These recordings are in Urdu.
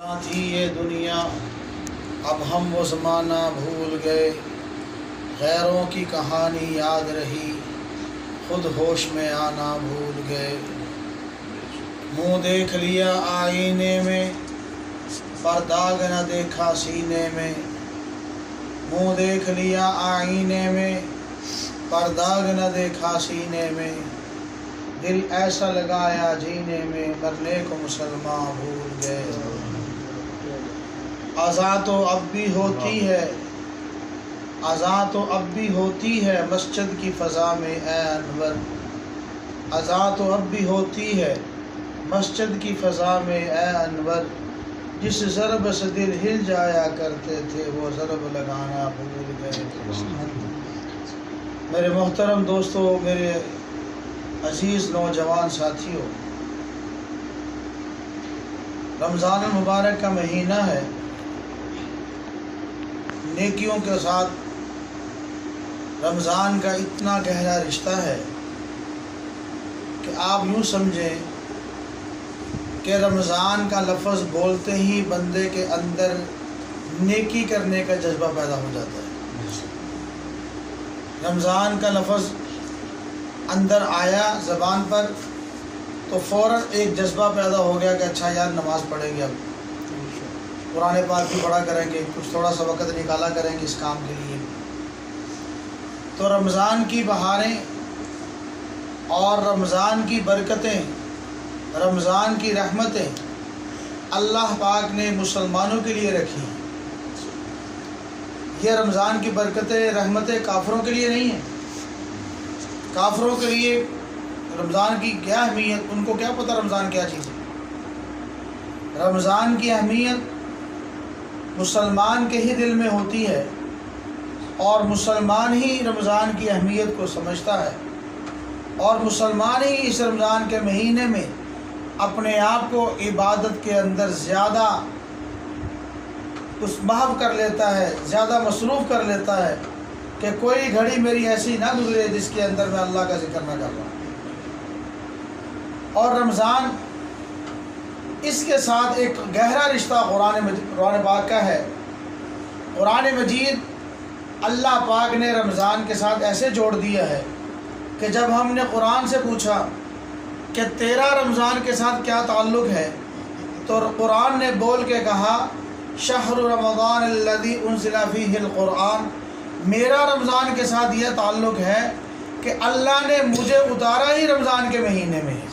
تھی یہ دنیا اب ہم وہ زمانہ بھول گئے، غیروں کی کہانی یاد رہی خود ہوش میں آنا بھول گئے۔ منہ دیکھ لیا آئینے میں پر داغ نہ دیکھا سینے میں، منہ دیکھ لیا آئینے میں پر داغ نہ دیکھا سینے میں، دل ایسا لگایا جینے میں مرنے کو مسلمان بھول گئے۔ اذان تو اب بھی ہوتی ہے، اذان تو اب بھی ہوتی ہے مسجد کی فضا میں اے انور، اذان تو اب بھی ہوتی ہے مسجد کی فضا میں اے انور، جس ضرب سے دل ہل جایا کرتے تھے وہ ضرب لگانا بھول گئے۔ میرے محترم دوستو، میرے عزیز نوجوان ساتھیوں، رمضان المبارک کا مہینہ ہے، نیکیوں کے ساتھ رمضان کا اتنا گہرا رشتہ ہے کہ آپ یوں سمجھیں کہ رمضان کا لفظ بولتے ہی بندے کے اندر نیکی کرنے کا جذبہ پیدا ہو جاتا ہے۔ رمضان کا لفظ اندر آیا زبان پر تو فوراً ایک جذبہ پیدا ہو گیا کہ اچھا یار نماز پڑھیں گے، اب قرآن پاک بھی پڑھا کریں گے، کچھ تھوڑا سا وقت نکالا کریں گے اس کام کے لیے۔ تو رمضان کی بہاریں اور رمضان کی برکتیں، رمضان کی رحمتیں اللہ پاک نے مسلمانوں کے لیے رکھی ہیں۔ یہ رمضان کی برکتیں رحمتیں کافروں کے لیے نہیں ہیں۔ کافروں کے لیے رمضان کی کیا اہمیت، ان کو کیا پتہ رمضان کیا چیز ہے۔ رمضان کی اہمیت مسلمان کے ہی دل میں ہوتی ہے، اور مسلمان ہی رمضان کی اہمیت کو سمجھتا ہے، اور مسلمان ہی اس رمضان کے مہینے میں اپنے آپ کو عبادت کے اندر زیادہ اس محو کر لیتا ہے، زیادہ مصروف کر لیتا ہے کہ کوئی گھڑی میری ایسی نہ گزرے جس کے اندر میں اللہ کا ذکر نہ کر رہا ہوں۔ اور رمضان اس کے ساتھ ایک گہرا رشتہ قرآن پاک کا ہے۔ قرآن مجید اللہ پاک نے رمضان کے ساتھ ایسے جوڑ دیا ہے کہ جب ہم نے قرآن سے پوچھا کہ تیرا رمضان کے ساتھ کیا تعلق ہے، تو قرآن نے بول کے کہا شہر رمضان الذی انزل فیہ القرآن، میرا رمضان کے ساتھ یہ تعلق ہے کہ اللہ نے مجھے اتارا ہی رمضان کے مہینے میں ہے۔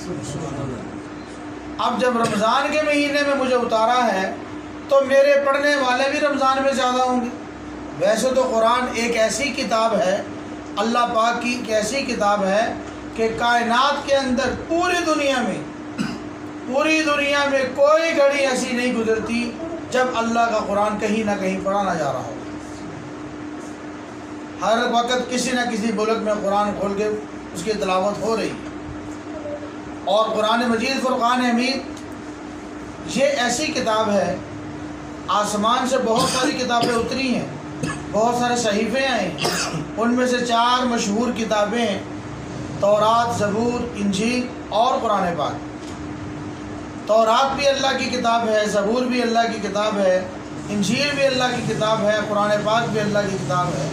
اب جب رمضان کے مہینے میں مجھے اتارا ہے تو میرے پڑھنے والے بھی رمضان میں زیادہ ہوں گے۔ ویسے تو قرآن ایک ایسی کتاب ہے، اللہ پاک کی ایک ایسی کتاب ہے کہ کائنات کے اندر پوری دنیا میں کوئی گھڑی ایسی نہیں گزرتی جب اللہ کا قرآن کہیں نہ کہیں پڑھا نہ جا رہا ہو۔ ہر وقت کسی نہ کسی ملک میں قرآن کھول کے اس کی تلاوت ہو رہی ہے۔ اور قرآن مجید فرقان حمید یہ ایسی کتاب ہے، آسمان سے بہت ساری کتابیں اتری ہیں، بہت سارے صحیفے آئے ہیں، ان میں سے 4 مشہور کتابیں ہیں، تورات، زبور، انجیل اور قرآن پاک۔ تورات بھی اللہ کی کتاب ہے، زبور بھی اللہ کی کتاب ہے، انجیل بھی اللہ کی کتاب ہے، قرآن پاک بھی اللہ کی کتاب ہے۔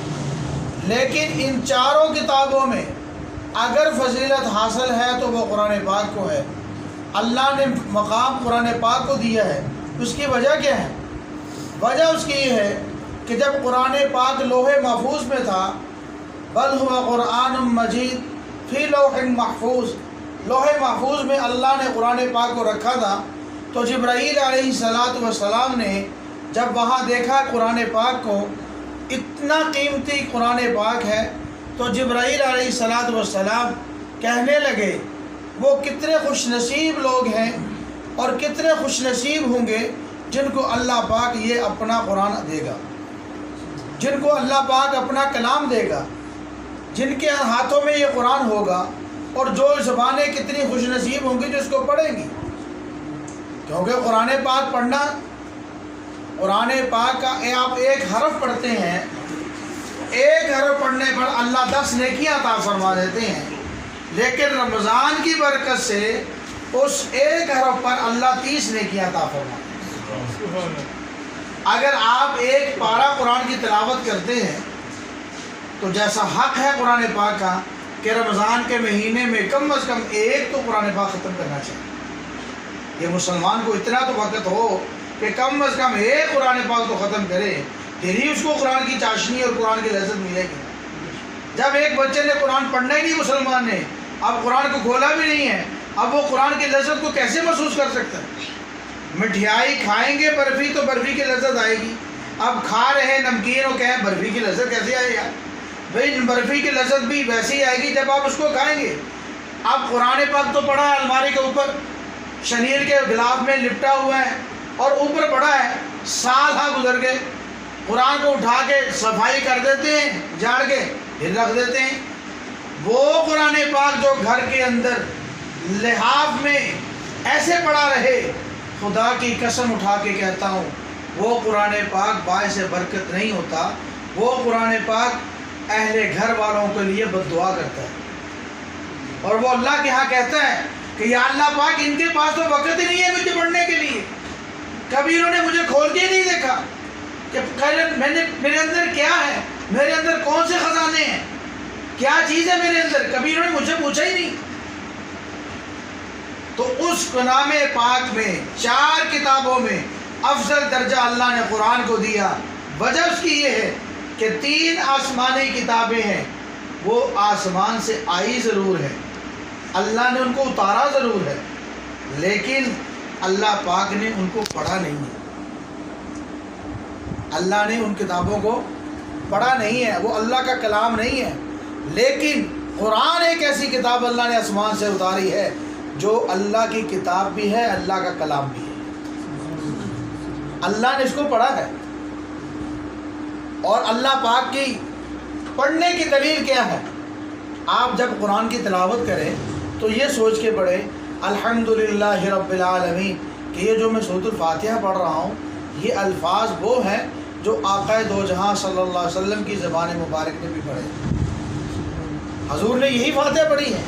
لیکن ان 4 کتابوں میں اگر فضیلت حاصل ہے تو وہ قرآن پاک کو ہے۔ اللہ نے مقام قرآن پاک کو دیا ہے، اس کی وجہ کیا ہے؟ وجہ اس کی یہ ہے کہ جب قرآن پاک لوح محفوظ میں تھا، بل هو قرآن مجید فی لوح محفوظ، لوح محفوظ میں اللہ نے قرآن پاک کو رکھا تھا، تو جبرائیل علیہ السلام نے جب وہاں دیکھا قرآن پاک کو، اتنا قیمتی قرآن پاک ہے، تو جبرائیل علیہ السلام کہنے لگے وہ کتنے خوش نصیب لوگ ہیں اور کتنے خوش نصیب ہوں گے جن کو اللہ پاک یہ اپنا قرآن دے گا، جن کو اللہ پاک اپنا کلام دے گا، جن کے ہاتھوں میں یہ قرآن ہوگا، اور جو زبانیں کتنی خوش نصیب ہوں گی جو اس کو پڑھیں گی۔ کیونکہ قرآن پاک پڑھنا، قرآن پاک کا آپ ایک حرف پڑھتے ہیں، ایک حرف پڑھنے پر اللہ 10 نیکیاں عطا فرما دیتے ہیں، لیکن رمضان کی برکت سے اس ایک حرف پر اللہ 30 نیکیاں عطا فرماتے ہیں۔ اگر آپ ایک پارہ قرآن کی تلاوت کرتے ہیں تو جیسا حق ہے قرآن پاک کا کہ رمضان کے مہینے میں کم از کم ایک تو قرآن پاک ختم کرنا چاہیے۔ یہ مسلمان کو اتنا تو وقت ہو کہ کم از کم ایک قرآن پاک تو ختم کرے، پھر ہی اس کو قرآن کی چاشنی اور قرآن کی لذت ملے گی۔ جب ایک بچے نے قرآن پڑھنا ہی نہیں مسلمان نے، اب قرآن کو کھولا بھی نہیں ہے، اب وہ قرآن کی لذت کو کیسے محسوس کر سکتا ہے؟ مٹھائی کھائیں گے برفی تو برفی کی لذت آئے گی، اب کھا رہے نمکین اور کہیں برفی کی لذت کیسے آئے گا؟ بھائی برفی کی لذت بھی ویسے ہی آئے گی جب آپ اس کو کھائیں گے۔ اب قرآن پاک تو پڑھا ہے الماری کے اوپر شنیر کے گلاف میں لپٹا ہوا ہے اور اوپر پڑھا ہے، سال ہاں گزر گئے، قرآن کو اٹھا کے صفائی کر دیتے ہیں، جاڑ کے پھر رکھ دیتے ہیں۔ وہ قرآن پاک جو گھر کے اندر لحاف میں ایسے پڑا رہے، خدا کی قسم اٹھا کے کہتا ہوں وہ قرآن پاک باعث برکت نہیں ہوتا، وہ قرآن پاک اہل گھر والوں کے لیے بد دعا کرتا ہے، اور وہ اللہ کے ہاں کہتا ہے کہ یا اللہ پاک ان کے پاس تو وقت ہی نہیں ہے مجھے پڑھنے کے لیے، کبھی انہوں نے مجھے کھول کے نہیں دیکھا کہ میرے اندر کیا ہے، میرے اندر کون سے خزانے ہیں، کیا چیز ہے میرے اندر، کبھی انہوں نے مجھے پوچھا ہی نہیں۔ تو اس کلام پاک میں 4 کتابوں میں افضل درجہ اللہ نے قرآن کو دیا، وجہ اس کی یہ ہے کہ 3 آسمانی کتابیں ہیں، وہ آسمان سے آئی ضرور ہے، اللہ نے ان کو اتارا ضرور ہے، لیکن اللہ پاک نے ان کو پڑھا نہیں ہے، اللہ نے ان کتابوں کو پڑھا نہیں ہے، وہ اللہ کا کلام نہیں ہے۔ لیکن قرآن ایک ایسی کتاب اللہ نے آسمان سے اتاری ہے جو اللہ کی کتاب بھی ہے، اللہ کا کلام بھی ہے، اللہ نے اس کو پڑھا ہے۔ اور اللہ پاک کی پڑھنے کی دلیل کیا ہے؟ آپ جب قرآن کی تلاوت کریں تو یہ سوچ کے پڑھیں الحمدللہ رب العالمین کہ یہ جو میں سورۃ الفاتحہ پڑھ رہا ہوں یہ الفاظ وہ ہیں جو آقا دو جہاں صلی اللہ علیہ وسلم کی زبان مبارک نے بھی پڑھے، حضور نے یہی فاتحہ پڑھی ہے،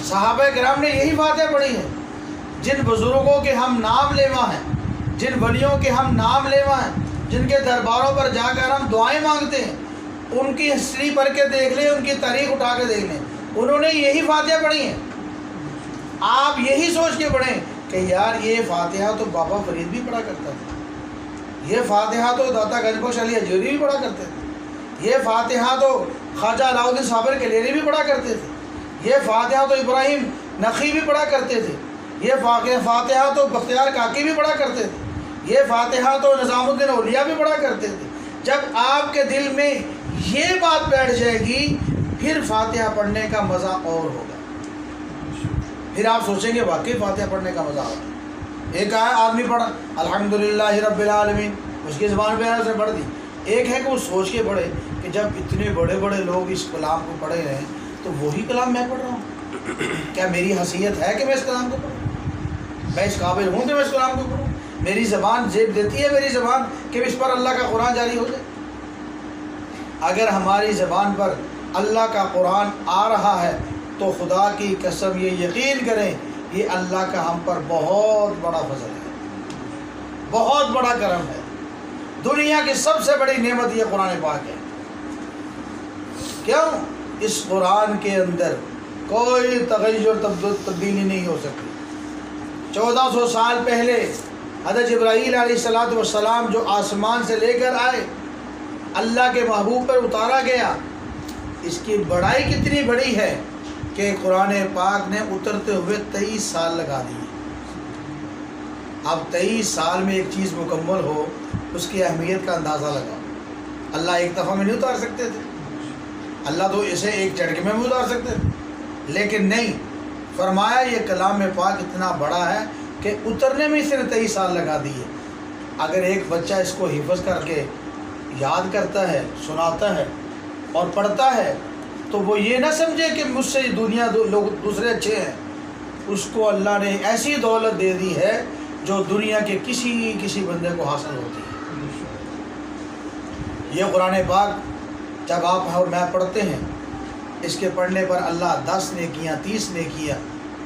صحابہ کرام نے یہی فاتحہ پڑھی ہے۔ جن بزرگوں کے ہم نام لیوا ہیں، جن ولیوں کے ہم نام لیوا ہیں، جن کے درباروں پر جا کر ہم دعائیں مانگتے ہیں، ان کی ہسٹری پڑھ کے دیکھ لیں، ان کی تاریخ اٹھا کے دیکھ لیں، انہوں نے یہی فاتحہ پڑھی ہیں۔ آپ یہی سوچ کے پڑھیں کہ یار یہ فاتحہ تو بابا فرید بھی پڑھا کرتا تھا، یہ فاتحہ تو داتا گنج بخش علی اجوری بھی پڑھا کرتے تھے، یہ فاتحہ تو خواجہ علاؤدین صابر کلیری بھی پڑھا کرتے تھے، یہ فاتحہ تو ابراہیم نقی بھی پڑھا کرتے تھے، یہ فاتحہ تو بختیار کاکی بھی پڑھا کرتے تھے، یہ فاتحہ تو نظام الدین اولیاء بھی پڑھا کرتے تھے۔ جب آپ کے دل میں یہ بات بیٹھ جائے گی پھر فاتحہ پڑھنے کا مزہ اور ہوگا، پھر آپ سوچیں گے واقعی فاتحہ پڑھنے کا مزہ ہوگا۔ ایک آدمی پڑھا الحمدللہ رب العالمین، اس کی زبان پہ سے پڑھ دی۔ ایک ہے کہ وہ سوچ کے پڑھے کہ جب اتنے بڑے بڑے لوگ اس کلام کو پڑھے ہیں تو وہی کلام میں پڑھ رہا ہوں، کیا میری حیثیت ہے کہ میں اس کلام کو پڑھوں؟ میں اس قابل ہوں کہ میں اس کلام کو پڑھوں؟ میری زبان زیب دیتی ہے میری زبان کہ اس پر اللہ کا قرآن جاری ہو جائے؟ اگر ہماری زبان پر اللہ کا قرآن آ رہا ہے تو خدا کی قسم یہ یقین کریں یہ اللہ کا ہم پر بہت بڑا فضل ہے، بہت بڑا کرم ہے۔ دنیا کی سب سے بڑی نعمت یہ قرآن پاک ہے۔ کیوں؟ اس قرآن کے اندر کوئی تغیر تبدیلی نہیں ہو سکتی۔ 1400 سال پہلے حضرت جبرائیل علیہ السلام جو آسمان سے لے کر آئے، اللہ کے محبوب پر اتارا گیا، اس کی بڑائی کتنی بڑی ہے کہ قرآن پاک نے اترتے ہوئے 23 سال لگا دیے۔ اب 23 سال میں ایک چیز مکمل ہو اس کی اہمیت کا اندازہ لگاؤ۔ اللہ ایک دفعہ میں نہیں اتار سکتے تھے، اللہ تو اسے ایک جھٹکے میں بھی اتار سکتے تھے، لیکن نہیں، فرمایا یہ کلام پاک اتنا بڑا ہے کہ اترنے میں اس نے 23 سال لگا دیے۔ اگر ایک بچہ اس کو حفظ کر کے یاد کرتا ہے، سناتا ہے اور پڑھتا ہے تو وہ یہ نہ سمجھے کہ مجھ سے دنیا لوگ دوسرے اچھے ہیں، اس کو اللہ نے ایسی دولت دے دی ہے جو دنیا کے کسی بندے کو حاصل ہوتی ہے۔ یہ قرآن پاک جب آپ اور میں پڑھتے ہیں، اس کے پڑھنے پر اللہ 10 نیکیاں 30 نیکیاں،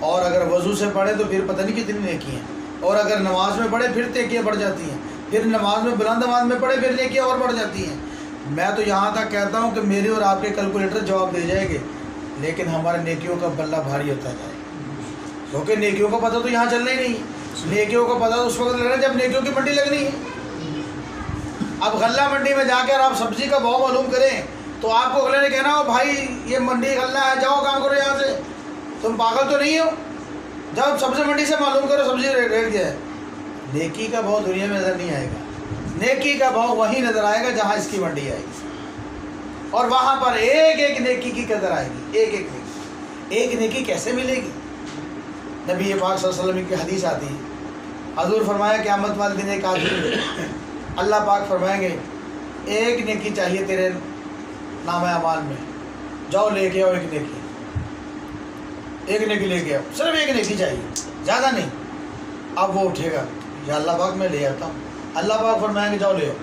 اور اگر وضو سے پڑھے تو پھر پتہ نہیں کتنی نیکیاں، اور اگر نماز میں پڑھے پھر نیکیاں بڑھ جاتی ہیں، پھر نماز میں بلند آواز میں پڑھے پھر نیکیاں اور بڑھ جاتی ہیں۔ میں تو یہاں تک کہتا ہوں کہ میرے اور آپ کے کیلکولیٹر جواب دے جائے گے، لیکن ہمارے نیکیوں کا بلہ بھاری ہوتا جائے، کیونکہ نیکیوں کا پتہ تو یہاں چلنا ہی نہیں ہے۔ نیکیوں کا پتہ اس وقت لگنا جب نیکیوں کی منڈی لگنی ہے۔ اب غلہ منڈی میں جا کر آپ سبزی کا بھاؤ معلوم کریں تو آپ کو اگلے نے کہنا ہو بھائی یہ منڈی غلہ ہے، جاؤ کام کرو یہاں سے، تم پاگل تو نہیں ہو، جب سبزی منڈی سے معلوم کرو سبزی ریٹ کیا ہے۔ نیکی کا بھاؤ دنیا میں نظر نہیں آئے گا، نیکی کا بھاؤ وہیں نظر آئے گا جہاں اس کی منڈی آئے گی، اور وہاں پر ایک ایک نیکی کی قدر آئے گی۔ ایک ایک نیکی، ایک نیکی کیسے ملے گی؟ نبی پاک صلی اللہ علیہ وسلم کی حدیث آتی ہے، حضور فرمایا قیامت والے دن ایک آدمی اللہ پاک فرمائیں گے ایک نیکی چاہیے تیرے نامہ اعمال میں، جاؤ لے کے آؤ ایک نیکی، ایک نیکی لے کے آؤ، صرف ایک نیکی چاہیے، زیادہ نہیں۔ اب وہ اٹھے گا، یا اللہ پاک میں لے آتا ہوں، اللہ پاک فرمائیں گے جاؤ لے آؤ۔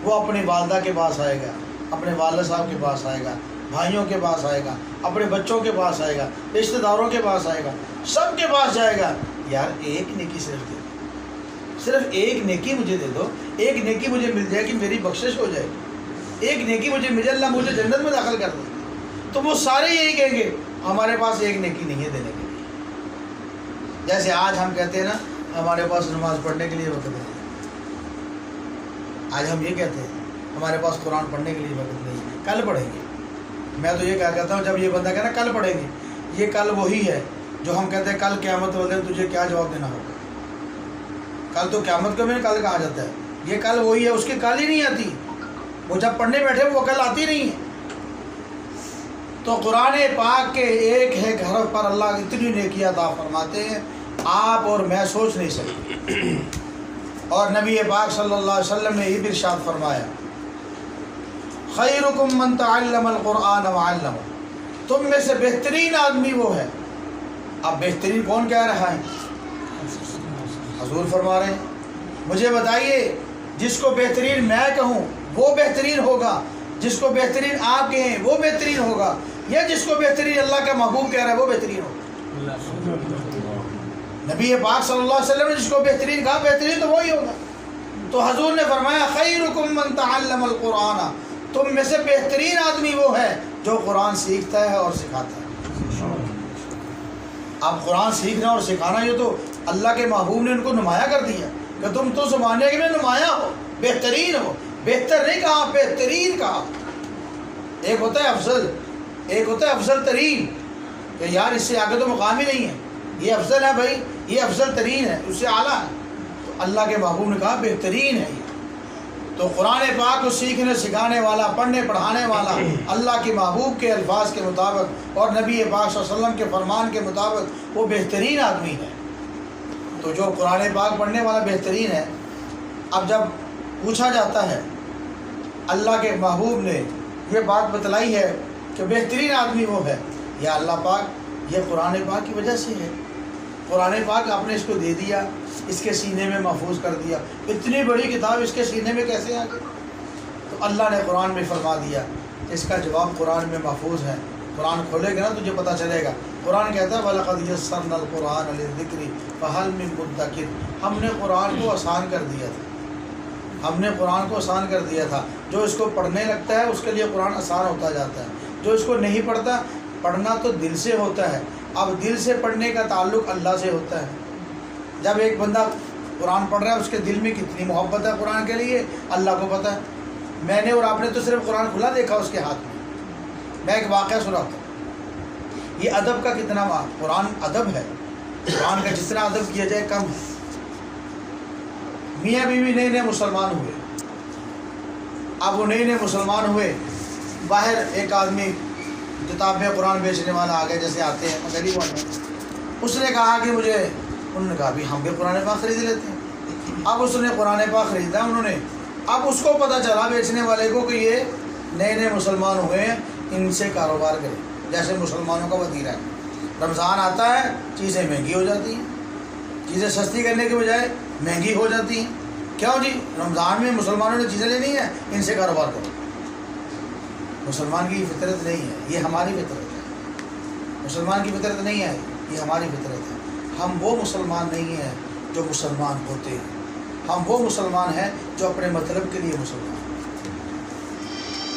وہ اپنی والدہ کے پاس آئے گا، اپنے والد صاحب کے پاس آئے گا، بھائیوں کے پاس آئے گا، اپنے بچوں کے پاس آئے گا، رشتہ داروں کے پاس آئے گا، سب کے پاس جائے گا، یار ایک نیکی صرف دے دو، صرف ایک نیکی مجھے دے دو، ایک نیکی مجھے مل جائے کہ میری بخشش ہو جائے، ایک نیکی مجھے مل جائے، اللہ مجھے جنت میں داخل کر دے۔ تو وہ سارے یہی کہیں گے ہمارے پاس ایک نیکی نہیں ہے دینے کے لیے۔ جیسے آج ہم کہتے ہیں نا ہمارے پاس نماز پڑھنے کے لیے وقت نہیں ہے، آج ہم یہ کہتے ہیں ہمارے پاس قرآن پڑھنے کے لیے وقت نہیں ہے، کل پڑھیں گے۔ میں تو یہ کہا کرتا ہوں جب یہ بندہ کہنا کل پڑھیں گے، یہ کل وہی ہے جو ہم کہتے ہیں کل قیامت والے دن تجھے کیا جواب دینا ہوگا۔ کل تو قیامت کو میں کل کہا جاتا ہے، یہ کل وہی ہے، اس کی کل ہی نہیں آتی، وہ جب پڑھنے بیٹھے وہ کل آتی نہیں ہے۔ تو قرآن پاک کے ایک ہے حرف پر اللہ اتنی نیکیاں عطا فرماتے ہیں آپ اور میں سوچ نہیں سکتے۔ اور نبی پاک صلی اللہ علیہ وسلم نے یہ بھی ارشاد فرمایا خیرکم من تعلم القرآن وعلمہ، تم میں سے بہترین آدمی وہ ہے۔ اب بہترین کون کہہ رہا ہے؟ حضور فرما رہے ہیں مجھے بتائیے جس کو بہترین میں کہوں وہ بہترین ہوگا، جس کو بہترین آپ کہیں وہ بہترین ہوگا، یا جس کو بہترین اللہ کا محبوب کہہ رہا ہے وہ بہترین ہوگا؟ نبی پاک صلی اللہ علیہ وسلم نے جس کو بہترین کہا بہترین تو وہی ہوگا۔ تو حضور نے فرمایا خیرکم من تعلم القرآن، تم میں سے بہترین آدمی وہ ہے جو قرآن سیکھتا ہے اور سکھاتا ہے۔ اب قرآن سیکھنا اور سکھانا یہ تو اللہ کے محبوب نے ان کو نمایاں کر دیا کہ تم تو زمانے کے میں نمایاں ہو، بہترین ہو۔ بہتر نہیں کہا، بہترین کہا۔ ایک ہوتا ہے افضل، ایک ہوتا ہے افضل ترین، کہ یار اس سے آگے تو مقام ہی نہیں ہے، یہ افضل ہے بھائی، یہ افضل ترین ہے، اس سے اعلیٰ ہے۔ تو اللہ کے محبوب نے کہا بہترین ہے یہ۔ تو قرآن پاک کو سیکھنے سکھانے والا، پڑھنے پڑھانے والا اللہ کے محبوب کے الفاظ کے مطابق اور نبی پاک صلی اللہ علیہ وسلم کے فرمان کے مطابق وہ بہترین آدمی ہے۔ تو جو قرآن پاک پڑھنے والا بہترین ہے، اب جب پوچھا جاتا ہے اللہ کے محبوب نے یہ بات بتلائی ہے کہ بہترین آدمی وہ ہے، یا اللہ پاک یہ قرآن پاک کی وجہ سے ہے، قرآن پاک آپ نے اس کو دے دیا، اس کے سینے میں محفوظ کر دیا، اتنی بڑی کتاب اس کے سینے میں کیسے آ گئی؟ تو اللہ نے قرآن میں فرما دیا، اس کا جواب قرآن میں محفوظ ہے۔ قرآن کھولے گا نا تجھے پتہ چلے گا۔ قرآن کہتا ہے وَلَقَدْ يَسَّرْنَا الْقُرْآنَ لِلذِّكْرِ فَهَلْ مِن مُدَّكِرٍ، ہم نے قرآن کو آسان کر دیا تھا، ہم نے قرآن کو آسان کر دیا تھا۔ جو اس کو پڑھنے لگتا ہے اس کے لیے قرآن آسان ہوتا جاتا ہے، جو اس کو نہیں پڑھتا، پڑھنا تو دل سے ہوتا ہے۔ اب دل سے پڑھنے کا تعلق اللہ سے ہوتا ہے۔ جب ایک بندہ قرآن پڑھ رہا ہے اس کے دل میں کتنی محبت ہے قرآن کے لیے اللہ کو پتہ ہے۔ میں نے اور آپ نے تو صرف قرآن کھلا دیکھا اس کے ہاتھ میں۔ میں ایک واقعہ سناتا ہوں، یہ ادب کا کتنا قرآن ادب ہے، قرآن کا جتنا ادب کیا جائے کم ہے۔ میاں بیوی نئے نئے مسلمان ہوئے، اب وہ نئے مسلمان ہوئے، باہر ایک آدمی کتابیں قرآن بیچنے والا آ گیا، جیسے آتے ہیں غریب والے، اس نے کہا کہ مجھے، انہوں نے کہا بھی ہم بھی قرآن پاک خرید لیتے ہیں۔ اب اس نے قرآن پاک خریدا انہوں نے، اب اس کو پتہ چلا بیچنے والے کو کہ یہ نئے مسلمان ہوئے ہیں، ان سے کاروبار کریں، جیسے مسلمانوں کا وتیرہ ہے۔ رمضان آتا ہے چیزیں مہنگی ہو جاتی ہیں، چیزیں سستی کرنے کے بجائے مہنگی ہو جاتی ہیں۔ کیوں جی؟ رمضان میں مسلمانوں نے چیزیں لینی ہیں، ان سے کاروبار کرو۔ مسلمان کی فطرت نہیں ہے، یہ ہماری فطرت ہے۔ مسلمان کی فطرت نہیں ہے، یہ ہماری فطرت ہے۔ ہم وہ مسلمان نہیں ہیں جو مسلمان ہوتے ہیں۔ ہم وہ مسلمان ہیں جو اپنے مطلب کے لیے مسلمان ہیں۔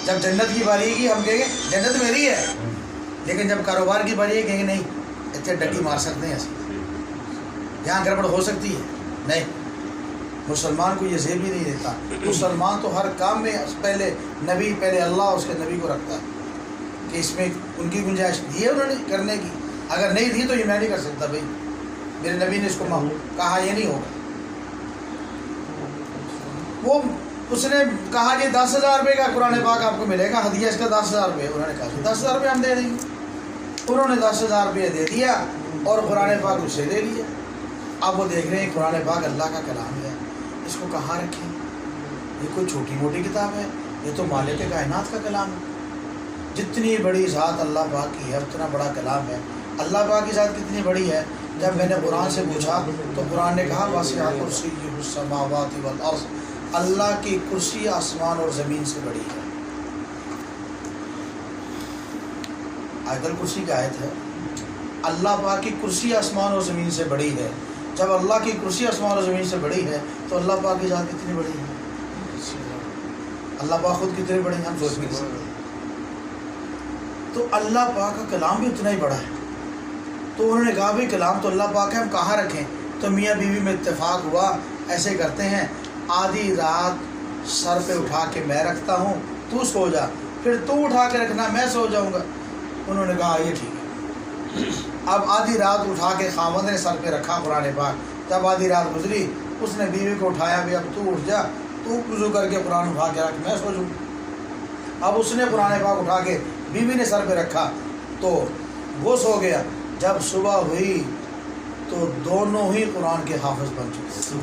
جب جنت کی باری کی ہم کہیں گے جنت میری ہے، لیکن جب کاروبار کی باری ہے کہیں گے نہیں اتنے ڈکی مار سکتے ہیں ایسے، یہاں گڑبڑ ہو سکتی ہے۔ نہیں، مسلمان کو یہ زیب ہی نہیں دیتا۔ مسلمان تو ہر کام میں پہلے نبی، پہلے اللہ اس کے نبی کو رکھتا ہے کہ اس میں ان کی گنجائش دی ہے انہوں نے کرنے کی، اگر نہیں دی تو یہ میں نہیں کر سکتا بھائی، میرے نبی نے اس کو کہا، یہ نہیں ہوگا۔ وہ اس نے کہا کہ 10,000 روپے کا قرآن پاک آپ کو ملے گا ہدیہ، اس کا 10,000 روپے۔ انہوں نے کہا 10,000 روپے ہم دے دیں گے۔ انہوں نے 10,000 روپے دے دیا اور قرآن پاک اس سے لے لیا۔ اب وہ دیکھ رہے ہیں قرآن پاک اللہ کا کلام ہے، اس کو کہاں رکھیں؟ یہ کوئی چھوٹی موٹی کتاب ہے، یہ تو مالک کائنات کا کلام ہے۔ جتنی بڑی ذات اللہ پاک کی ہے اتنا بڑا کلام ہے۔ اللہ پاک کی ذات کتنی بڑی ہے؟ جب میں نے قرآن سے پوچھا تو قرآن نے کہا وَسِعَ كُرْسِيُّهُ السَّمَاوَاتِ وَالْأَرْضِ، اللہ کی کرسی آسمان اور زمین سے بڑی ہے۔ آیت الکرسی کی آیت ہے، اللہ پاک کی کرسی آسمان اور زمین سے بڑی ہے۔ جب اللہ کی کرسی آسمان اور زمین سے بڑی ہے تو اللہ پاک کی ذات کتنی بڑی ہے؟ اللہ پاک خود کتنے بڑے ہیں ہم سوچ نہیں سکتے۔ تو اللہ پاک کا کلام بھی اتنا ہی بڑا ہے۔ تو انہوں نے کہا بھائی کلام تو اللہ پاک ہے، ہم کہاں رکھیں؟ تو میاں بیوی میں اتفاق ہوا ایسے کرتے ہیں، آدھی رات سر پہ اٹھا کے میں رکھتا ہوں، تو سو جا، پھر تو اٹھا کے رکھنا، میں سو جاؤں گا۔ انہوں نے کہا یہ ٹھیک ہے۔ اب آدھی رات اٹھا کے خاوند نے سر پہ رکھا قرآن پاک، جب آدھی رات گزری اس نے بیوی کو اٹھایا، بھی اب تو اٹھ جا، تو وضو کر کے قرآن اٹھا کے رکھ، میں سو جاؤں۔ اب اس نے قرآن پاک اٹھا کے بیوی نے سر پہ رکھا تو وہ سو گیا۔ جب صبح ہوئی تو دونوں ہی قرآن کے حافظ بن چکے،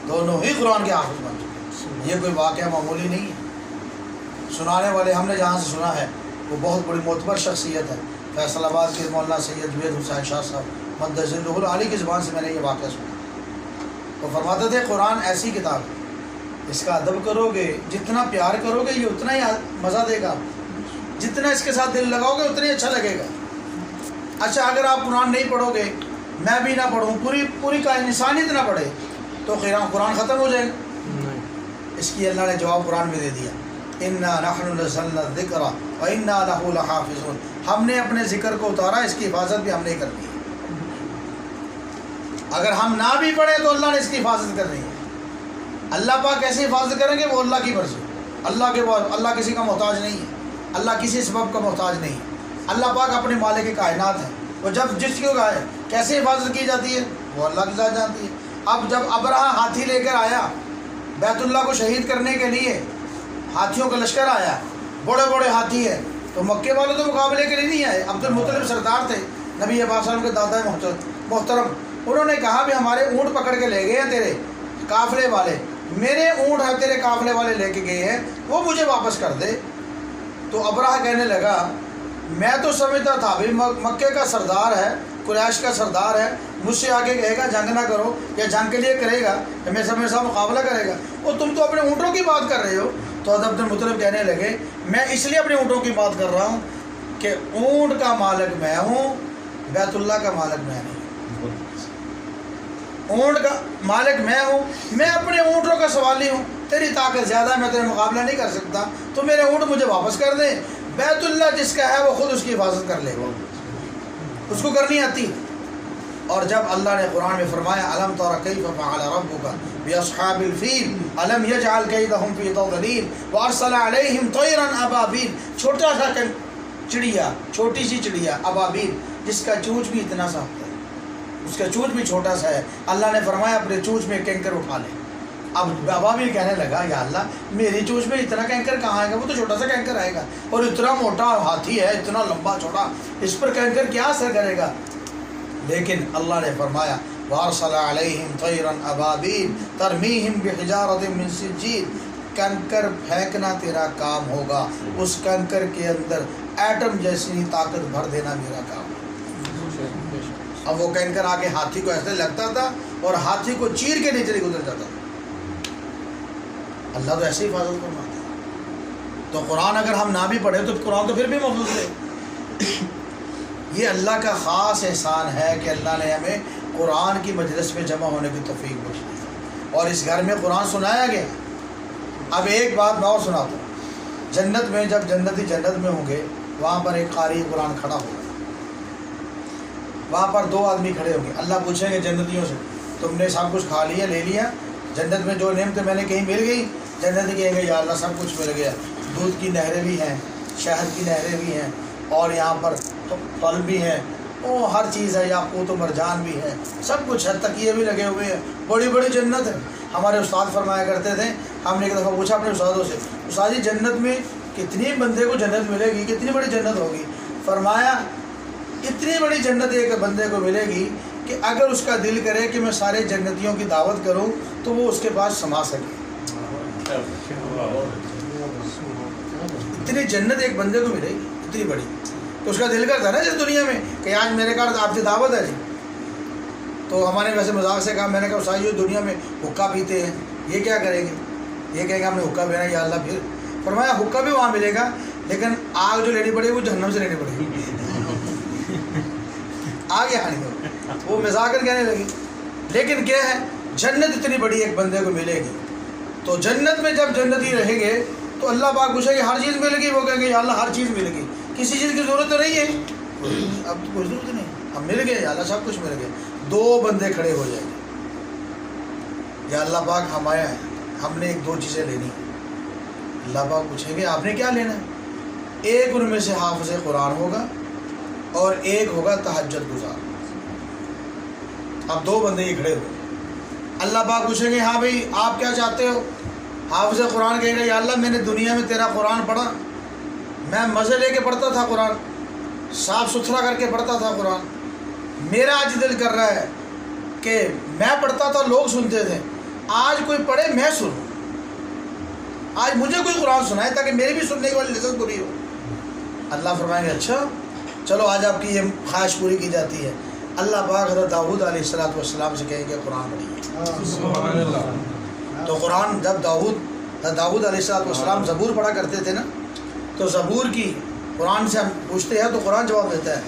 دونوں ہی قرآن کے حافظ بن چکے۔ یہ کوئی واقعہ معمولی نہیں ہے۔ سنانے والے ہم نے جہاں سے سنا ہے وہ بہت بڑی معتبر شخصیت ہے، فیصل آباد کے مولانا سید وید حسین شاہ صاحب مدث ظلہ العالی کی زبان سے میں نے یہ واقعہ سنا۔ وہ فرماتے تھے قرآن ایسی کتاب ہے، اس کا ادب کرو گے، جتنا پیار کرو گے یہ اتنا ہی مزہ دے گا، جتنا اس کے ساتھ دل لگاؤ گے اتنا ہی اچھا لگے گا۔ اچھا اگر آپ قرآن نہیں پڑھو گے، میں بھی نہ پڑھوں، پوری کا انسانیت نہ پڑھے تو قرآن ختم ہو جائے گا۔ اس کی اللہ نے جواب قرآن میں دے دیا، اِنَّا نَحْنُ نَزَّلْنَا الذِّكْرَ وَإِنَّا لَهُ لَحَافِظُونَ، ہم نے اپنے ذکر کو اتارا، اس کی حفاظت بھی ہم نے کرنی ہے۔ اگر ہم نہ بھی پڑھیں تو اللہ نے اس کی حفاظت کرنی ہے۔ اللہ پاک کیسے حفاظت کریں گے؟ وہ اللہ کی مرضی، اللہ کسی کا محتاج نہیں ہے، اللہ کسی سبب کا محتاج نہیں ہے۔ اللہ پاک اپنے مالک کائنات ہے، وہ جب جس کو کہا ہے کیسے حفاظت کی جاتی ہے وہ اللہ کی ذات جانتی ہے۔ اب جب ابرہہ ہاتھی لے کر آیا بیت اللہ کو شہید کرنے کے لیے، ہاتھیوں کا لشکر آیا، بڑے بڑے ہاتھی ہے، تو مکے والے تو مقابلے کے لیے نہیں آئے۔ عبد المطلب سردار تھے نبی پاک صلی اللہ علیہ وسلم کے دادا محترم، انہوں نے کہا بھی ہمارے اونٹ پکڑ کے لے گئے ہیں تیرے قافلے والے، میرے اونٹ ہے تیرے قافلے والے لے کے گئے ہیں، وہ مجھے واپس کر دے۔ تو ابرہہ کہنے لگا میں تو سمجھتا تھا بھی مکے کا سردار ہے، قریش کا سردار ہے، مجھ سے آگے کہے گا جنگ نہ کرو، یا جنگ کے لیے کرے گا یا میرے ساتھ مقابلہ کرے گا، اور تم تو اپنے اونٹوں کی بات کر رہے ہو۔ تو عبد المطلب کہنے لگے میں اس لیے اپنے اونٹوں کی بات کر رہا ہوں کہ اونٹ کا مالک میں ہوں، بیت اللہ کا مالک میں نہیں۔ اونٹ کا مالک میں ہوں، میں اپنے اونٹوں کا سوالی ہوں، تیری طاقت زیادہ ہے، میں تیرے مقابلہ نہیں کر سکتا، تو میرے اونٹ مجھے واپس کر دیں۔ بیت اللہ جس کا ہے وہ خود اس کی حفاظت کر لے گا، اس کو کرنی آتی۔ اور جب اللہ نے قرآن میں فرمایا الم تر کیف فعل ربک باصحاب الفیل الم یجعل کیدہم فی تضلیل وارسل علیہم طیرا ابابیل، چھوٹا سا چڑیا، چھوٹی سی چڑیا ابابیل، جس کا چونچ بھی اتنا سا ہوتا ہے، اس کا چونچ بھی چھوٹا سا ہے، اللہ نے فرمایا اپنے چونچ میں کینکر اٹھا لے۔ اب ابابیل کہنے لگا یا اللہ میری چونچ میں اتنا کینکر کہاں آئے گا، وہ تو چھوٹا سا کینکر آئے گا، اور اتنا موٹا ہاتھی ہے، اتنا لمبا چوڑا، اس پر کینکر کیا اثر کرے گا؟ لیکن اللہ نے فرمایا وارسل علیہم طیرا ابابیل ترمیہم بحجارۃ من سجیل، کنکر پھینکنا تیرا کام ہوگا، اس کنکر کے اندر ایٹم جیسی طاقت بھر دینا میرا کام ہے۔ اب وہ کنکر آ کے ہاتھی کو ایسے لگتا تھا اور ہاتھی کو چیر کے نیچے گزر جاتا تھا۔ اللہ تو ایسے حفاظت فرماتا ہے۔ تو قرآن اگر ہم نہ بھی پڑھیں تو قرآن تو پھر بھی محفوظ ہے۔ یہ اللہ کا خاص احسان ہے کہ اللہ نے ہمیں قرآن کی مجلس میں جمع ہونے کی توفیق بخشی اور اس گھر میں قرآن سنایا گیا۔ اب ایک بات میں اور سناتا ہوں، جنت میں جب جنتی جنت میں ہوں گے، وہاں پر ایک قاری قرآن کھڑا ہوگا، وہاں پر 2 آدمی کھڑے ہوں گے۔ اللہ پوچھیں گے جنتیوں سے تم نے سب کچھ کھا لیا، لے لیا، جنت میں جو نعمتیں میں نے کہیں مل گئی؟ جنتی کہیں گے یا اللہ سب کچھ مل گیا، دودھ کی نہریں بھی ہیں، شہد کی نہریں بھی ہیں، اور یہاں پر پھل بھی ہیں، او ہر چیز ہے، یاقوت و مرجان بھی ہے، سب کچھ ہے، تکیے بھی لگے ہوئے ہیں، بڑی بڑی جنت ہے۔ ہمارے استاد فرمایا کرتے تھے، ہم نے ایک دفعہ پوچھا اپنے استادوں سے، استاد جی جنت میں کتنی بندے کو جنت ملے گی، کتنی بڑی جنت ہوگی؟ فرمایا اتنی بڑی جنت ایک بندے کو ملے گی کہ اگر اس کا دل کرے کہ میں سارے جنتیوں کی دعوت کروں تو وہ اس کے پاس سما سکے۔ اتنی جنت ایک بندے کو ملے گی اتنی بڑی، تو اس کا دل کرتا ہے نا جس دنیا میں کہ آج میرے گھر آپ کی دعوت ہے جی۔ تو ہمارے ویسے مذاق سے کہا، میں نے کہا استاد جی دنیا میں حقہ پیتے ہیں، یہ کیا کریں گے؟ یہ کہیں گے ہم نے حقہ پینا، یا اللہ پھر؟ فرمایا حقہ بھی وہاں ملے گا، لیکن آگ جو لینی پڑے گی وہ جہنم سے لینی پڑے گی، آگ یہاں نہیں ہوگی۔ وہ مذاقن کہنے لگی، لیکن کیا ہے جنت اتنی بڑی ایک بندے کو ملے گی۔ تو جنت میں جب جنتی رہیں گے تو اللہ پاک پوچھے گی ہر چیز مل گئی؟ وہ کہیں گے یا اللہ ہر چیز مل گئی، کسی چیز کی ضرورت تو نہیں ہے؟ اب تو کوئی ضرورت نہیں، ہم مل گئے یا اللہ سب کچھ مل گیا۔ 2 بندے کھڑے ہو جائیں گے، یا اللہ پاک ہم آیا ہے، ہم نے 1-2 چیزیں لینی ہیں۔ اللہ پاک پوچھیں گے آپ نے کیا لینا ہے؟ ایک ان میں سے حافظ قرآن ہوگا اور ایک ہوگا تہجد گزار۔ اب 2 بندے ہی کھڑے ہوئے، اللہ پاک پوچھیں گے ہاں بھائی آپ کیا چاہتے ہو؟ حافظ قرآن کہے گا یا اللہ میں نے دنیا میں تیرا قرآن پڑھا، میں مزے لے کے پڑھتا تھا قرآن، صاف ستھرا کر کے پڑھتا تھا قرآن، میرا آج دل کر رہا ہے کہ میں پڑھتا تھا لوگ سنتے تھے، آج کوئی پڑھے میں سنوں، آج مجھے کوئی قرآن سنائے تاکہ میری بھی سننے کی والی لذت پوری ہو۔ اللہ فرمائیں گے اچھا چلو آج آپ کی یہ خواہش پوری کی جاتی ہے۔ اللہ پاک حضرت داؤد علیہ السلام سے کہیں گے قرآن پڑھیے۔ تو قرآن جب داؤد علیہ السلام زبور پڑھا کرتے تھے نا، تو زبور کی قرآن سے ہم پوچھتے ہیں تو قرآن جواب دیتا ہے۔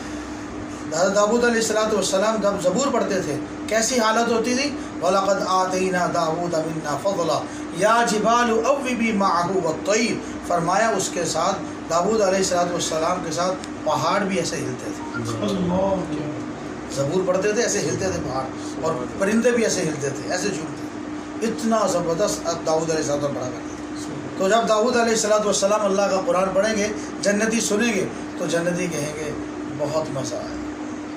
حضرت داؤد علیہ السلام جب زبور پڑھتے تھے کیسی حالت ہوتی تھی؟ وَلَقَدْ آتَيْنَا دَاوُودَ مِنَّا فَضْلًا يَا جِبَالُ أَوِّبِي مَعَهُ وَالطَّيْرُ، فرمایا اس کے ساتھ داؤد علیہ السلام کے ساتھ پہاڑ بھی ایسے ہلتے تھے، زبور پڑھتے تھے ایسے ہلتے تھے پہاڑ، اور پرندے بھی ایسے ہلتے تھے، ایسے جھومتے تھے، اتنا زبردست داؤد علیہ السلام پڑھا کرتے تھے۔ تو جب داؤد علیہ السلام اللہ کا قرآن پڑھیں گے، جنتی سنیں گے تو جنتی کہیں گے بہت مزہ آیا،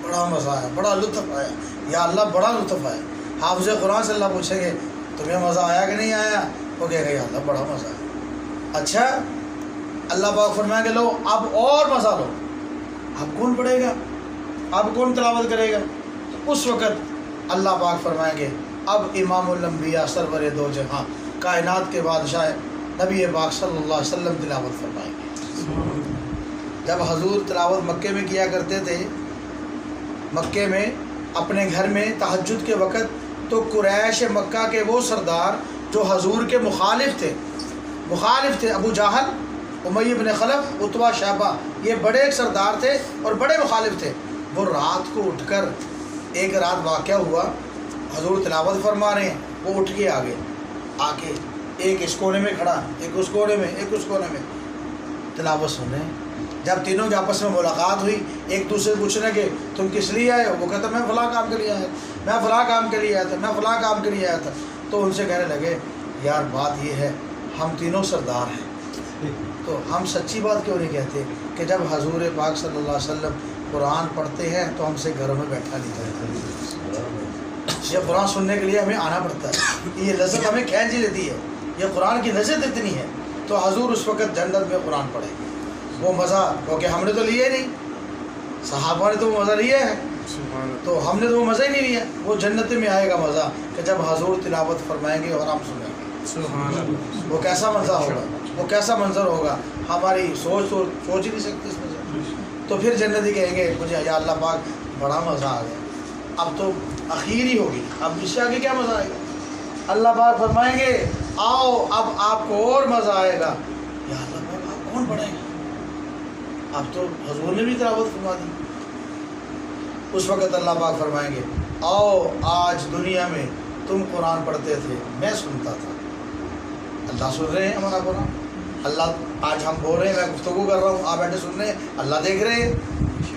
بڑا مزہ آیا، بڑا لطف آیا، یا اللہ بڑا لطف آیا۔ حافظ قرآن سے اللہ پوچھیں گے تمہیں مزہ آیا کہ نہیں آیا؟ وہ کہے گا یا اللہ بڑا مزہ آیا۔ اچھا اللہ پاک فرمائیں گے لو اب اور مزہ لو، اب کون پڑھے گا، اب کون تلاوت کرے گا؟ تو اس وقت اللہ پاک فرمائیں گے اب امام الانبیاء سرور دو جہاں کائنات کے بادشاہ نبی پاک صلی اللہ علیہ وسلم تلاوت فرمائیں گے۔ جب حضور تلاوت مکے میں کیا کرتے تھے، مکے میں اپنے گھر میں تہجد کے وقت، تو قریش مکہ کے وہ سردار جو حضور کے مخالف تھے، ابو جہل، امیہ بن خلف، عتبہ، شیبہ، یہ بڑے ایک سردار تھے اور بڑے مخالف تھے۔ وہ رات کو اٹھ کر، ایک رات واقعہ ہوا حضور تلاوت فرما رہے ہیں، وہ اٹھ کے آ کے ایک اس کونے میں کھڑا، ایک اس کونے میں، ایک اس کونے میں تلاوت سن رہے ہیں۔ جب تینوں کی آپس میں ملاقات ہوئی، ایک دوسرے سے پوچھنے کہ تم کس لیے آئے ہو؟ وہ کہتا میں فلاں کام کے لیے آیا تھا، میں فلاں کام کے لیے آیا تھا، میں فلاں کام کے لیے آیا تھا۔ تو ان سے کہنے لگے یار بات یہ ہے ہم تینوں سردار ہیں، تو ہم سچی بات کیوں نہیں کہتے کہ جب حضور پاک صلی اللہ علیہ وسلم قرآن پڑھتے ہیں تو ہم سے گھروں میں بیٹھا نہیں جاتا، یہ قرآن سننے کے لیے ہمیں آنا پڑتا ہے، یہ لذت ہمیں کھینچ لیتی ہے، یہ قرآن کی لذت اتنی ہے۔ تو حضور اس وقت جنت میں قرآن پڑھے، وہ مزہ، کیونکہ ہم نے تو لیا ہی نہیں، صحابہ نے تو وہ مزہ لیا ہے، تو ہم نے تو وہ مزہ ہی نہیں لیا۔ وہ جنت میں آئے گا مزہ کہ جب حضور تلاوت فرمائیں گے اور ہم سنیں گے، وہ کیسا مزہ ہوگا، وہ کیسا منظر ہوگا، ہماری سوچ ہی نہیں سکتی اس میں سے۔ تو پھر جنتی کہیں گے مجھے یا اللہ پاک بڑا مزہ آ گیا، اب تو اخیر ہی ہوگی، اب اس سے آگے کیا مزہ آئے گا؟ اللہ پاک فرمائیں گے آؤ اب آپ کو اور مزہ آئے گا، یا اللہ پاک آپ کون پڑھے گا؟ اب تو حضور نے بھی تلاوت فرما دی، اس وقت اللہ پاک فرمائیں گے آؤ آج دنیا میں تم قرآن پڑھتے تھے میں سنتا تھا. اللہ سن رہے ہیں ہمارا قرآن. اللہ آج ہم بول رہے ہیں, میں گفتگو کر رہا ہوں, آپ بیٹھے سن رہے ہیں, اللہ دیکھ رہے ہیں.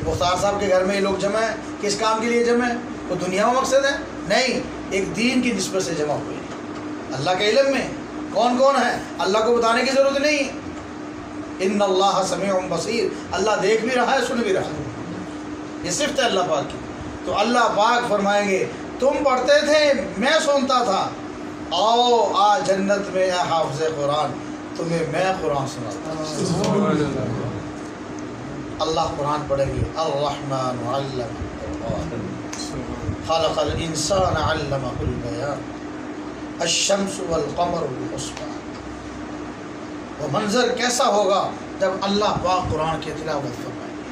مختار صاحب کے گھر میں یہ لوگ جمع ہیں, کس کام کے لیے جمع ہے؟ وہ دنیا میں مقصد ہے؟ نہیں, ایک دین کی نسبت سے جمع ہوئے اللہ کے علم میں. کون کون ہے اللہ کو بتانے کی ضرورت نہیں. ان اللہ سمیع بصیر, اللہ دیکھ بھی رہا ہے, سن بھی رہا ہے. یہ صفت ہے اللہ پاک کی. تو اللہ پاک فرمائیں گے تم پڑھتے تھے میں سنتا تھا, آؤ آج جنت میں اے حافظ قرآن تمہیں میں قرآن سناتا ہوں. اللہ قرآن پڑھیں گے الرحمن علم القرآن خلق الانسان علمہ البیان الشمس والقمر بالحسبان. وہ منظر کیسا ہوگا جب اللہ پاک قرآن کی تلاوت فرمائیں گے,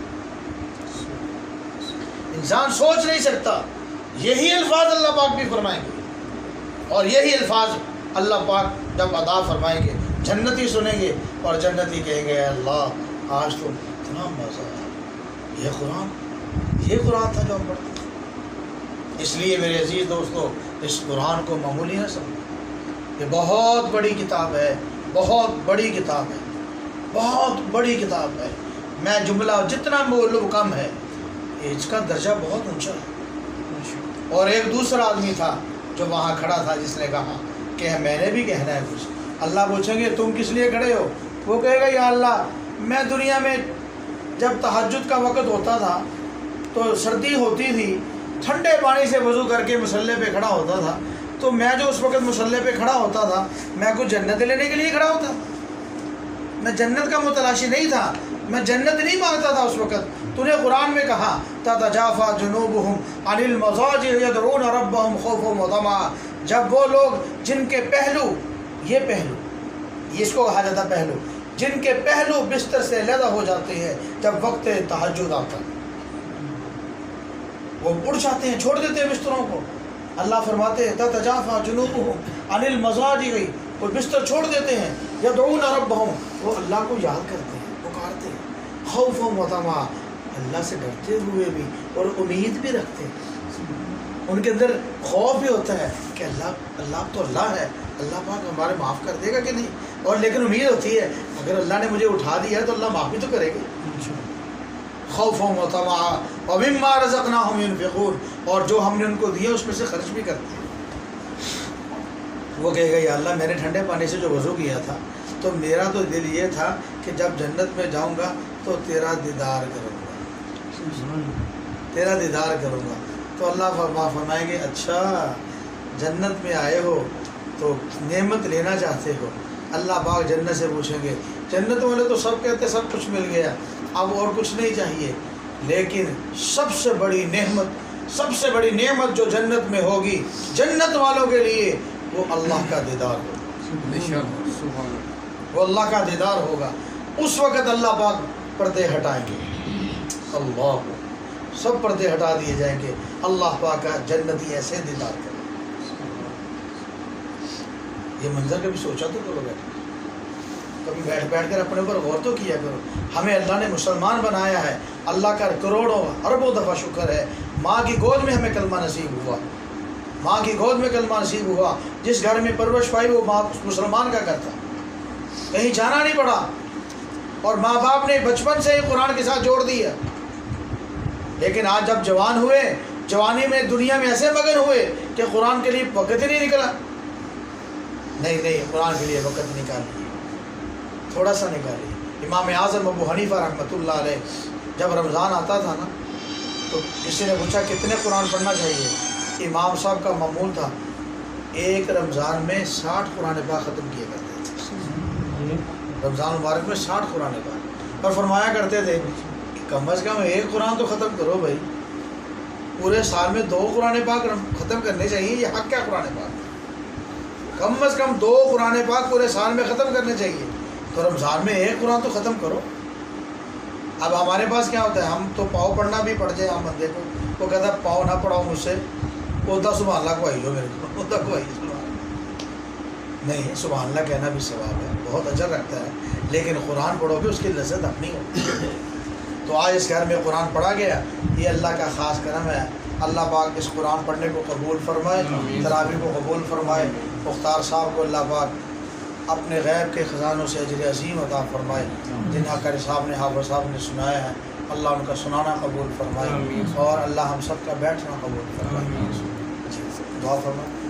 انسان سوچ نہیں سکتا. یہی الفاظ اللہ پاک بھی فرمائیں گے, اور یہی الفاظ اللہ پاک جب ادا فرمائیں گے جنتی سنیں گے, اور جنتی کہیں گے اللہ آج تو اتنا مزہ آیا, یہ قرآن تھا جو ہم پڑھتے تھے. اس لیے میرے عزیز دوستو اس قرآن کو معمولی نہ سمجھیں. یہ بہت بڑی کتاب ہے, بہت بڑی کتاب ہے, بہت بڑی کتاب ہے. میں جملہ جتنا بولوں کم ہے, اس کا درجہ بہت اونچا ہے. اور ایک دوسرا آدمی تھا جو وہاں کھڑا تھا جس نے کہا کہ میں نے بھی کہنا ہے کچھ. اللہ پوچھیں گے تم کس لیے کھڑے ہو؟ وہ کہے گا یا اللہ میں دنیا میں جب تہجد کا وقت ہوتا تھا تو سردی ہوتی تھی, ٹھنڈے پانی سے وضو کر کے مصلے پہ کھڑا ہوتا تھا, تو میں جو اس وقت مصلے پہ کھڑا ہوتا تھا میں کچھ جنت لینے کے لیے کھڑا ہوتا, میں جنت کا متلاشی نہیں تھا, میں جنت نہیں مانگتا تھا اس وقت. تو نے قرآن میں کہا تتجافى جنوبهم عن المضاجع يدعون ربهم خوفا وطمعا. جب وہ لوگ جن کے پہلو, یہ اس کو کہا جاتا پہلو, جن کے پہلو بستر سے علیحدہ ہو جاتے ہیں جب وقت تہجد آتا ہے, وہ اڑ جاتے ہیں, چھوڑ دیتے ہیں بستروں کو. اللہ فرماتے ہیں تتجافى جنوبهم عن المضاجع, وہ بستر چھوڑ دیتے ہیں, يدعون ربهم, وہ اللہ کو یاد کرتے ہیں, پکارتے ہیں, خوفا وطمعا, اللہ سے ڈرتے ہوئے بھی اور امید بھی رکھتے ہیں. ان کے اندر خوف بھی ہوتا ہے کہ اللہ تو اللہ ہے, اللہ پاک ہمارے معاف کر دے گا کہ نہیں, اور لیکن امید ہوتی ہے اگر اللہ نے مجھے اٹھا دیا تو اللہ معاف بھی تو کرے گا. خوف و طمعا ومما رزقناہم ينفقون, اور جو ہم نے ان کو دیا اس میں سے خرچ بھی کرتے ہیں. وہ کہے گا یا اللہ میں نے ٹھنڈے پانی سے جو وضو کیا تھا تو میرا تو دل یہ تھا کہ جب جنت میں جاؤں گا تو تیرا دیدار کروں گا, تیرا دیدار کروں گا. تو اللہ فرمائیں گے اچھا جنت میں آئے ہو تو نعمت لینا چاہتے ہو. اللہ پاک جنت سے پوچھیں گے, جنت والے تو سب کہتے سب کچھ مل گیا, اب اور کچھ نہیں چاہیے, لیکن سب سے بڑی نعمت جو جنت میں ہوگی جنت والوں کے لیے وہ اللہ کا دیدار ہوگا, وہ اللہ کا دیدار ہوگا. اس وقت اللہ پاک پردے ہٹائیں گے, اللہ سب پردے ہٹا دیے جائیں گے, اللہ پاک کا جنتی ایسے دیدار کرے. یہ منظر کبھی سوچا تو کرو, کبھی بیٹھ کر اپنے اوپر غور تو کیا کرو. ہمیں اللہ نے مسلمان بنایا ہے, اللہ کا کروڑوں اربوں دفعہ شکر ہے. ماں کی گود میں ہمیں کلمہ نصیب ہوا, ماں کی گود میں کلمہ نصیب ہوا. جس گھر میں پرورش پائی وہ ماں مسلمان کا گھر تھا, کہیں جانا نہیں پڑا, اور ماں باپ نے بچپن سے ہی قرآن کے ساتھ جوڑ دیا. لیکن آج جب جوان ہوئے, جوانی میں دنیا میں ایسے مگن ہوئے کہ قرآن کے لیے وقت ہی نہیں نکلا. نہیں, قرآن کے لیے وقت نکالیے, تھوڑا سا نکالیے. امام اعظم ابو حنیفہ رحمۃ اللہ علیہ جب رمضان آتا تھا نا تو کسی نے پوچھا کتنے قرآن پڑھنا چاہیے. امام صاحب کا معمول تھا ایک رمضان میں 60 قرآن پاک ختم کیے کرتے تھے. رمضان مبارک میں 60 قرآن پاک, اور فرمایا کرتے تھے کم از کم ایک قرآن تو ختم کرو بھائی, پورے سال میں 2 قرآن پاک ختم کرنے چاہیے. یہ حق کیا قرآن پاک, کم از کم 2 قرآن پاک پورے سال میں ختم کرنے چاہیے. تو رمضان میں 1 قرآن تو ختم کرو. اب ہمارے پاس کیا ہوتا ہے, ہم تو پاؤ پڑھنا بھی پڑ جائے ہم بندے کو, وہ کہتا ہے پاؤ نہ پڑھاؤ مجھ سے, وہ سبحان اللہ کو آئی ہو میرے کو, کو آئی نہیں. سبحان اللہ کہنا بھی ثواب ہے, بہت اجر رکھتا ہے, لیکن قرآن پڑھو گے اس کی لذت اپنی ہوتی ہے. تو آج اس گھر میں قرآن پڑھا گیا، یہ اللہ کا خاص کرم ہے۔ اللہ پاک اس قرآن پڑھنے کو قبول فرمائے، تراویح کو قبول فرمائے، مختار صاحب کو اللہ پاک اپنے غیب کے خزانوں سے اجر عظیم عطا فرمائے، جن حقاری صاحب نے حافظ صاحب نے سنایا ہے، اللہ ان کا سنانا قبول فرمائے، اور اللہ ہم سب کا بیٹھنا قبول فرمائے۔ دعا فرمائے۔